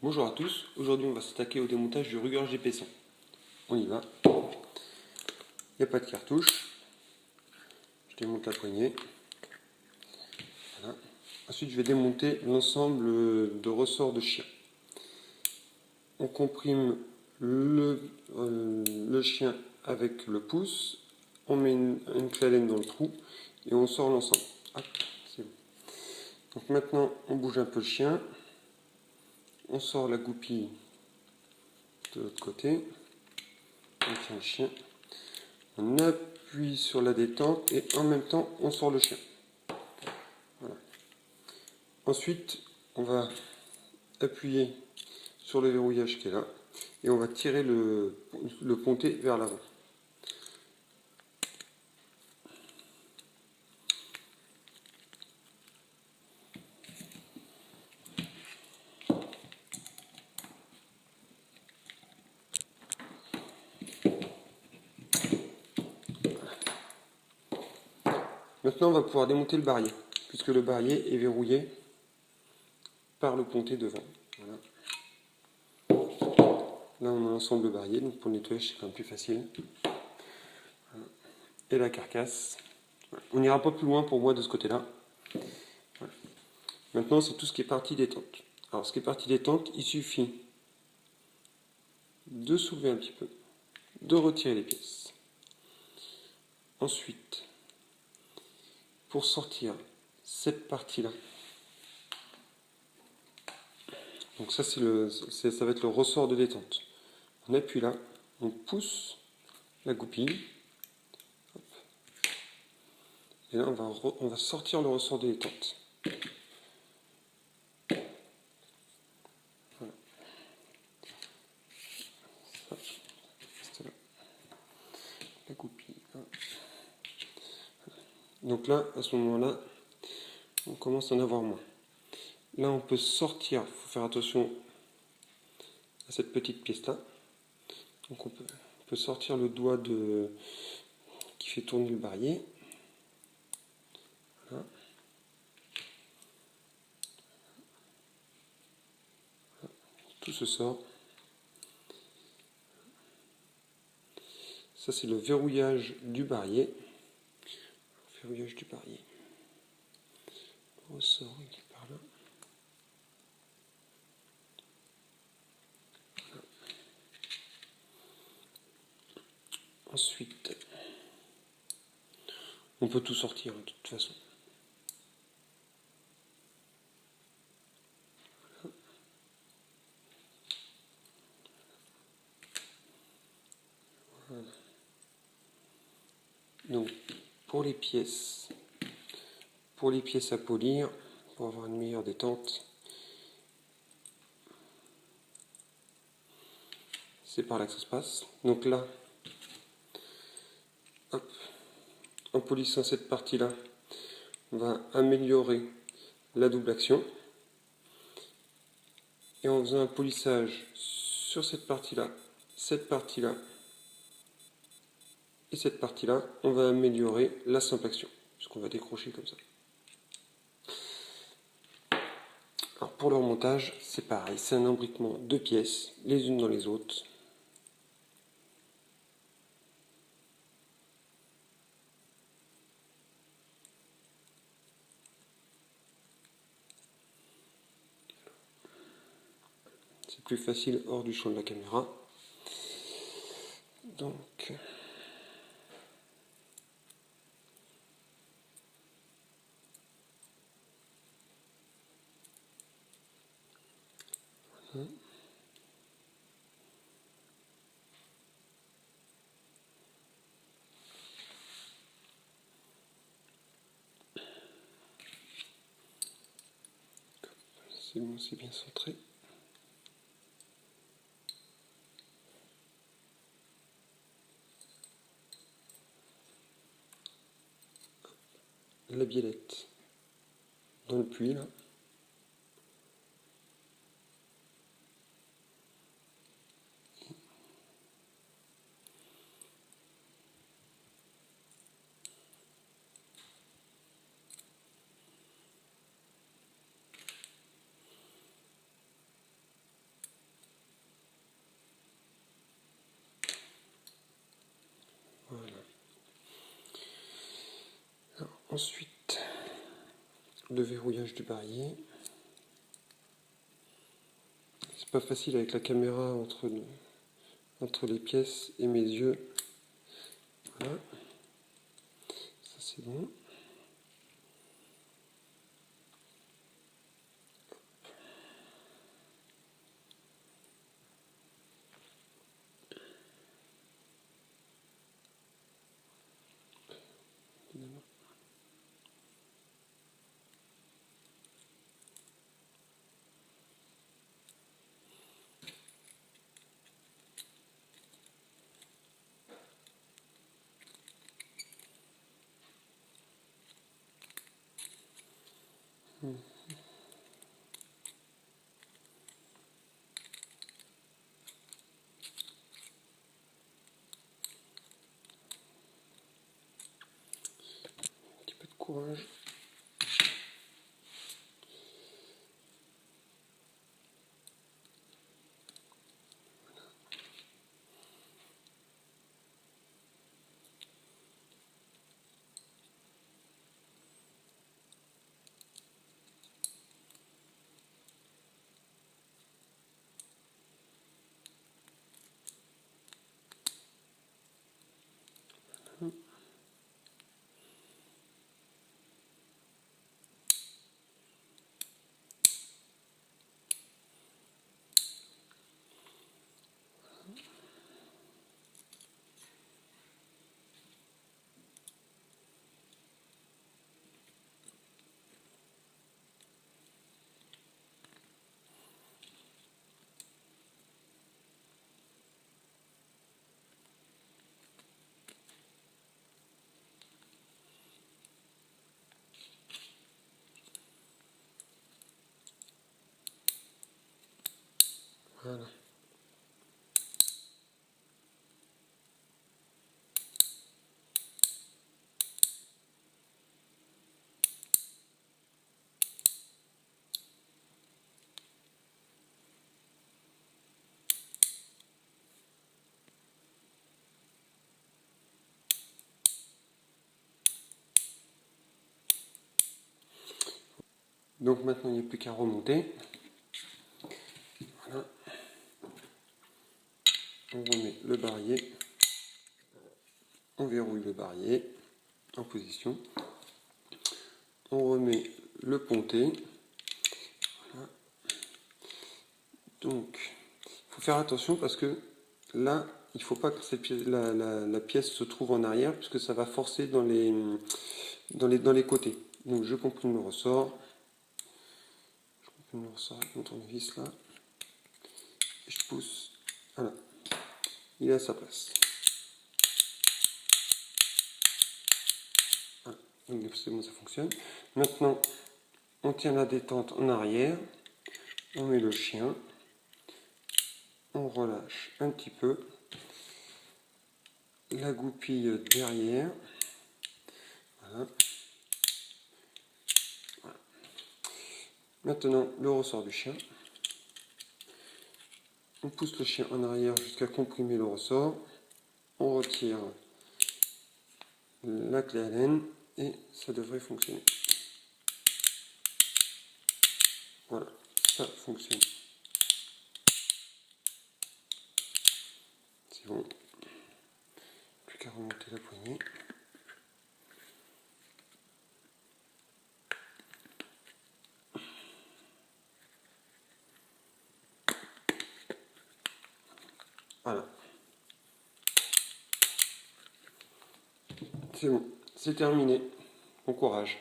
Bonjour à tous, aujourd'hui on va s'attaquer au démontage du Ruger GP100. On y va. Il n'y a pas de cartouche. Je démonte la poignée. Voilà. Ensuite je vais démonter l'ensemble de ressorts de chien. On comprime le chien avec le pouce, on met une clé à laine dans le trou et on sort l'ensemble. C'est bon. Donc maintenant on bouge un peu le chien, on sort la goupille de l'autre côté, on tient le chien, on appuie sur la détente et en même temps on sort le chien. Voilà. Ensuite on va appuyer sur le verrouillage qui est là et on va tirer le pontet vers l'avant. Maintenant on va pouvoir démonter le barillet puisque le barillet est verrouillé par le pontet devant. Voilà. Là on a l'ensemble de barillet, donc pour le nettoyage c'est quand même plus facile. Voilà. Et la carcasse. Voilà. On n'ira pas plus loin pour moi de ce côté-là. Voilà. Maintenant c'est tout ce qui est partie détente. Alors ce qui est partie détente, il suffit de soulever un petit peu, de retirer les pièces. Ensuite, pour sortir cette partie-là, donc ça, ça va être le ressort de détente. On appuie là, on pousse la goupille. Hop. Et là, on va sortir le ressort de détente. Voilà. Ça, c'est là. La goupille. Là. Donc là, à ce moment-là, on commence à en avoir moins. Là, on peut sortir, il faut faire attention à cette petite pièce-là. Donc on peut sortir le doigt qui fait tourner le barillet. Voilà. Tout se sort. Ça c'est le verrouillage du barillet. Verrouillage du barillet. Le ressort il est par là. Voilà. Ensuite, on peut tout sortir de toute façon. Voilà. Donc pour les pièces à polir, pour avoir une meilleure détente, c'est par là que ça se passe. Donc là, hop, en polissant cette partie-là, on va améliorer la double action. Et en faisant un polissage sur cette partie-là et cette partie-là, on va améliorer la simple action, puisqu'on va décrocher comme ça. Alors pour le remontage, c'est pareil, c'est un imbriquement de pièces, les unes dans les autres. C'est plus facile hors du champ de la caméra. Donc, voilà. C'est bon, c'est bien centré. La biellette dans le puits là. Ensuite, le verrouillage du barillet. C'est pas facile avec la caméra entre les pièces et mes yeux. Voilà. Ça c'est bon. Un petit peu de courage. Voilà. Donc maintenant il n'y a plus qu'à remonter. Voilà. On remet le barillet. On verrouille le barillet en position. On remet le ponté. Voilà. Donc, il faut faire attention parce que là, il ne faut pas que cette pièce, la pièce se trouve en arrière puisque ça va forcer dans les côtés. Donc, je comprime le ressort. Je comprime le ressort avec mon tournevis là. Et je pousse. Voilà. Il est à sa place. Voilà. Donc, c'est bon, ça fonctionne. Maintenant, on tient la détente en arrière. On met le chien. On relâche un petit peu. La goupille derrière. Voilà. Voilà. Maintenant, le ressort du chien. On pousse le chien en arrière jusqu'à comprimer le ressort. On retire la clé Allen et ça devrait fonctionner. Voilà, ça fonctionne. C'est bon. Plus qu'à remonter la poignée. Voilà. C'est bon, c'est terminé. Bon courage.